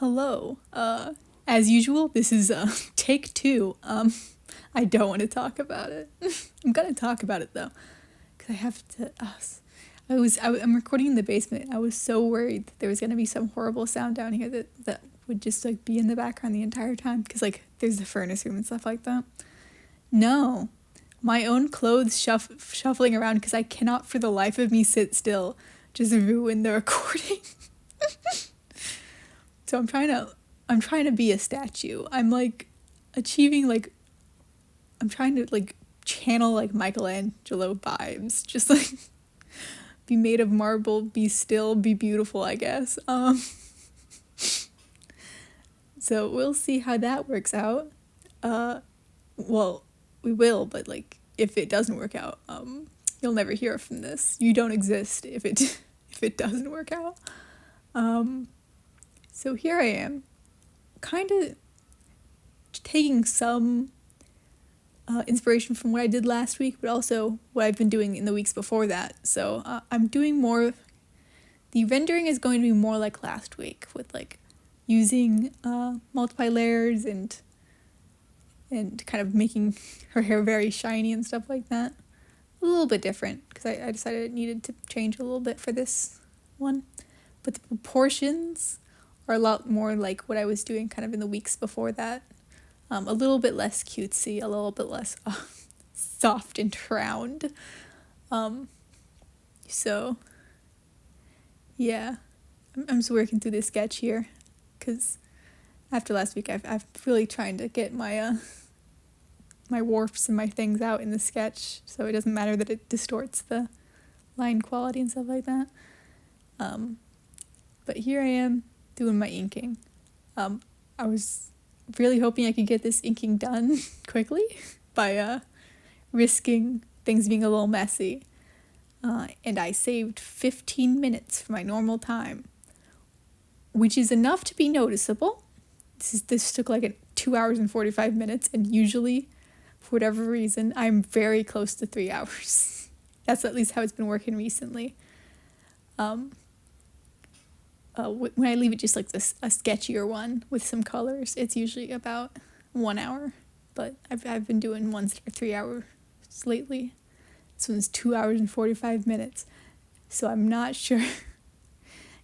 Hello. As usual, this is take two. I don't want to talk about it. I'm gonna talk about it though, because I have to. I'm recording in the basement. I was so worried that there was gonna be some horrible sound down here that would just like be in the background the entire time, because like there's the furnace room and stuff like that. No, my own clothes shuffling around because I cannot for the life of me sit still. Just ruin the recording. So I'm trying to be a statue. I'm like achieving like I'm trying to like channel like Michelangelo vibes. Just like be made of marble, be still, be beautiful, I guess. So we'll see how that works out. Well, we will, but like if it doesn't work out, you'll never hear from this. You don't exist if it doesn't work out. So here I am, kind of taking some inspiration from what I did last week, but also what I've been doing in the weeks before that. So I'm doing more, the rendering is going to be more like last week, with like using multiply layers and kind of making her hair very shiny and stuff like that. A little bit different, because I decided it needed to change a little bit for this one. But the proportions are a lot more like what I was doing kind of in the weeks before that. A little bit less cutesy, a little bit less soft and round. So, yeah, I'm just working through this sketch here, because after last week I've really trying to get my my warps and my things out in the sketch, so it doesn't matter that it distorts the line quality and stuff like that. But here I am doing my inking. I was really hoping I could get this inking done quickly by risking things being a little messy. And I saved 15 minutes for my normal time, which is enough to be noticeable. This took like 2 hours and 45 minutes, and usually, for whatever reason, I'm very close to 3 hours. That's at least how it's been working recently. When I leave it just like this, a sketchier one with some colors, it's usually about 1 hour. But I've been doing ones that are 3 hours lately. This one's 2 hours and 45 minutes. So I'm not sure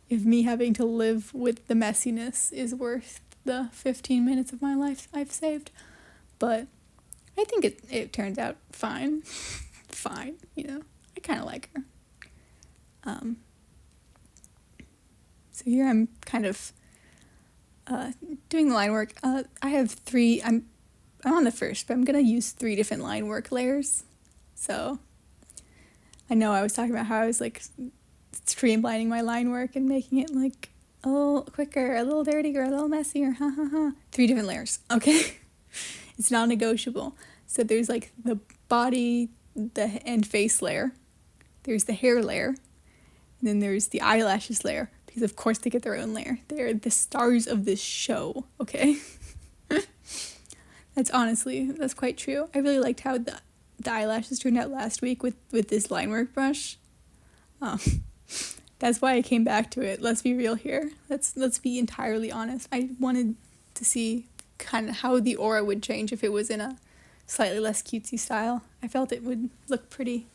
if me having to live with the messiness is worth the 15 minutes of my life I've saved. But I think it turned out fine. Fine, you know. I kind of like her. So here I'm kind of doing the line work. I have three. I'm on the first, but I'm gonna use 3 different line work layers. So I know I was talking about how I was like streamlining my line work and making it like a little quicker, a little dirtier, a little messier. 3 different layers. Okay, it's non-negotiable. So there's like the body, and face layer. There's the hair layer, and then there's the eyelashes layer. Because of course they get their own layer. They're the stars of this show, okay? That's quite true. I really liked how the eyelashes turned out last week with this line work brush. That's why I came back to it. Let's be real here. Let's be entirely honest. I wanted to see kind of how the aura would change if it was in a slightly less cutesy style. I felt it would look pretty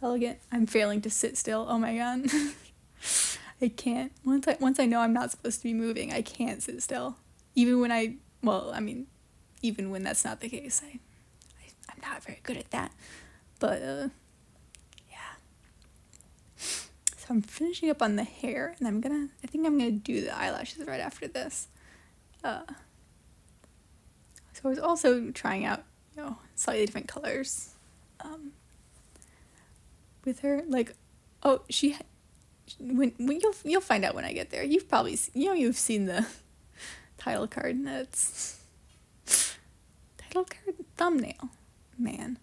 elegant. I'm failing to sit still. Oh my god. I can't. Once I know I'm not supposed to be moving, I can't sit still. Even when even when that's not the case, I'm not very good at that. But yeah. So I'm finishing up on the hair, and I think I'm gonna do the eyelashes right after this. So I was also trying out, slightly different colors, with her. Like, oh, when you'll find out when I get there. You've probably you've seen the title card notes. Title card thumbnail, man.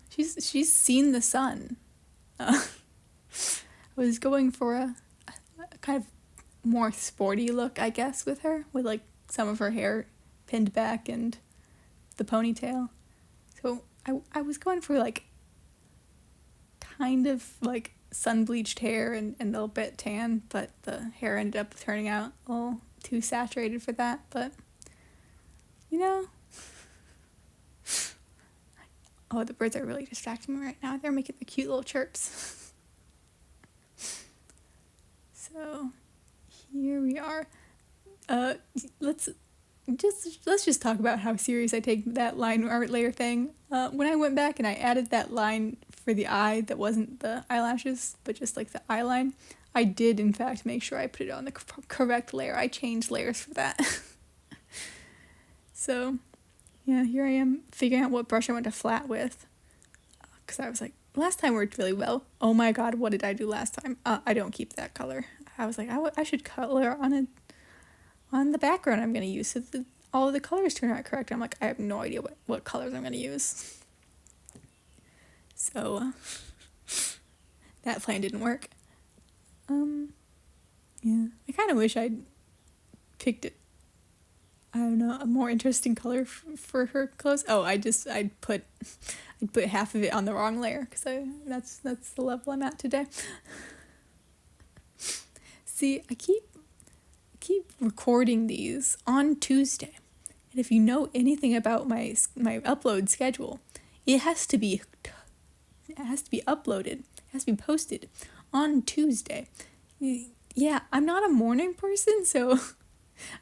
She's seen the sun. I was going for a kind of more sporty look, I guess, with her, with like some of her hair pinned back and the ponytail. So I was going for like kind of like sun bleached hair and a little bit tan, but the hair ended up turning out a little too saturated for that, but you know. Oh, the birds are really distracting me right now. They're making the cute little chirps. So here we are. Let's just talk about how serious I take that line art layer thing. When I went back and I added that line for the eye that wasn't the eyelashes, but just like the eye line, I did in fact make sure I put it on the correct layer. I changed layers for that. So yeah, here I am figuring out what brush I want to flat with. Because I was like, last time worked really well. Oh my god, what did I do last time? I don't keep that color. I was like, I should color on the background I'm going to use so that all of the colors turn out correct. I'm like, I have no idea what colors I'm going to use. So that plan didn't work. Yeah, I kind of wish I'd picked it, I don't know, a more interesting color for her clothes. Oh, I'd put half of it on the wrong layer because that's the level I'm at today. See, I keep recording these on Tuesday, and if you know anything about my upload schedule, it has to be uploaded, it has to be posted on Tuesday. Yeah, I'm not a morning person, so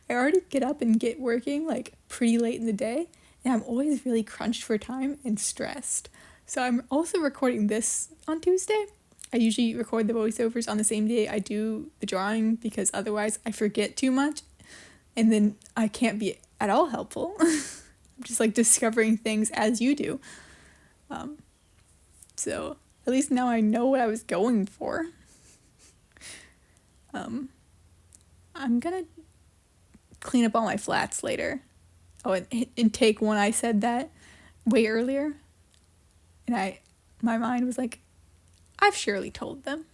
I already get up and get working like pretty late in the day, and I'm always really crunched for time and stressed. So I'm also recording this on Tuesday. I usually record the voiceovers on the same day I do the drawing because otherwise I forget too much and then I can't be at all helpful. I'm just like discovering things as you do. So at least now I know what I was going for. I'm gonna clean up all my flats later. Oh, and in take one I said that way earlier, and my mind was like, I've surely told them.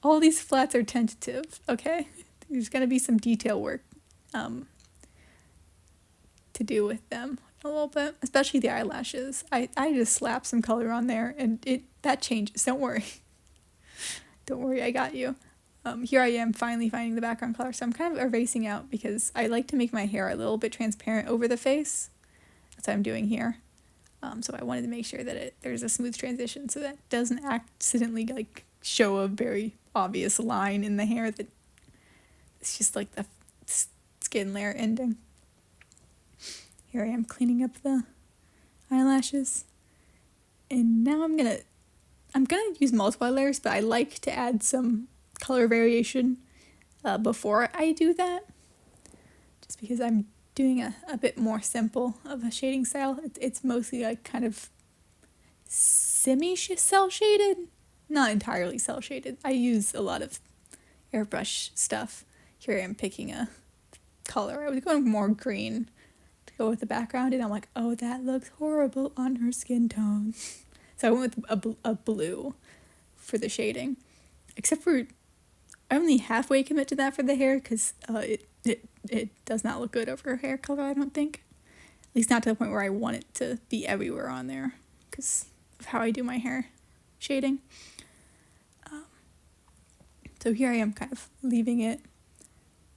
All these flats are tentative, okay? There's gonna be some detail work to do with them a little bit, especially the eyelashes. I just slapped some color on there and that changes. Don't worry. Don't worry, I got you. Here I am finally finding the background color, so I'm kind of erasing out because I like to make my hair a little bit transparent over the face. That's what I'm doing here. So I wanted to make sure that there's a smooth transition so that doesn't accidentally like show a very obvious line in the hair that it's just like the skin layer ending. Here I am cleaning up the eyelashes. And now I'm gonna use multiple layers, but I like to add some color variation before I do that, just because I'm doing a bit more simple of a shading style. It's mostly like kind of semi-cell shaded, not entirely cell shaded. I use a lot of airbrush stuff. Here I am picking a color. I was going more green to go with the background, and I'm like, oh, that looks horrible on her skin tone. So I went with a blue for the shading, except for I only halfway commit to that for the hair because it does not look good over her hair color, I don't think. At least not to the point where I want it to be everywhere on there because of how I do my hair shading. So here I am kind of leaving it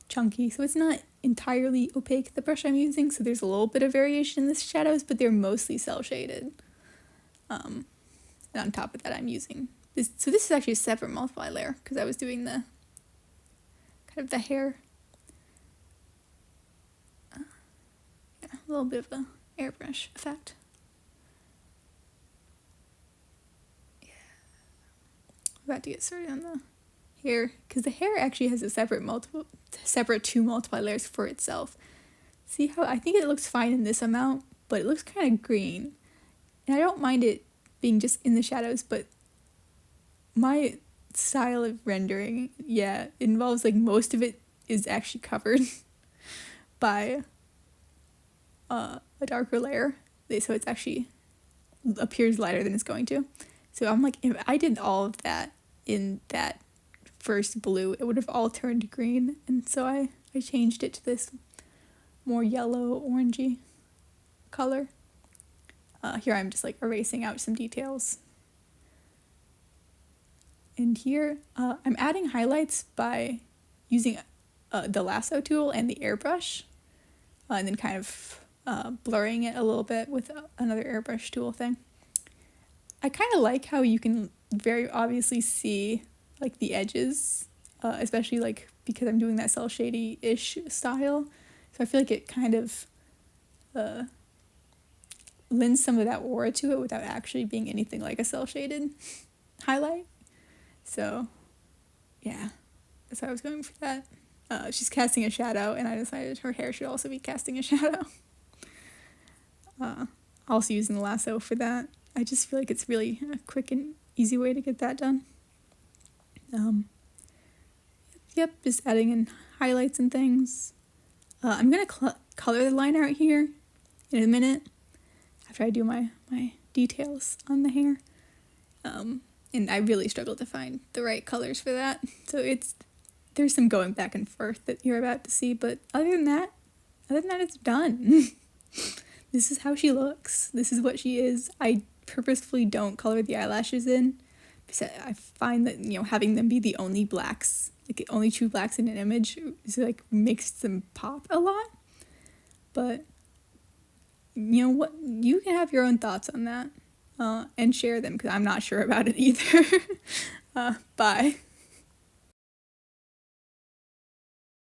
chunky, so it's not entirely opaque, the brush I'm using, so there's a little bit of variation in the shadows, but they're mostly cell shaded. And on top of that I'm using this, so this is actually a separate multiply layer because I was doing the kind of the hair, yeah, a little bit of a airbrush effect. Yeah, I'm about to get started on the hair because the hair actually has a separate two multiply layers for itself. See how I think it looks fine in this amount, but it looks kind of green, and I don't mind it being just in the shadows, but my style of rendering, yeah, involves like most of it is actually covered by a darker layer, so it's actually appears lighter than it's going to. So I'm like, if I did all of that in that first blue, it would have all turned green, and so I changed it to this more yellow orangey color. Here I'm just like erasing out some details. And here I'm adding highlights by using the lasso tool and the airbrush, and then kind of blurring it a little bit with another airbrush tool thing. I kind of like how you can very obviously see like the edges, especially like because I'm doing that cel shady-ish style. So I feel like it kind of lends some of that aura to it without actually being anything like a cel shaded highlight. So yeah, that's how I was going for that. She's casting a shadow, and I decided her hair should also be casting a shadow. Also using the lasso for that. I just feel like it's really a quick and easy way to get that done. Yep, just adding in highlights and things. I'm going to color the line out here in a minute after I do my details on the hair. And I really struggled to find the right colors for that. So there's some going back and forth that you're about to see, but other than that, it's done. This is how she looks. This is what she is. I purposefully don't color the eyelashes in because I find that, having them be the only blacks, like the only true blacks in an image, is like makes them pop a lot. But you know what? You can have your own thoughts on that and share them because I'm not sure about it either. Bye.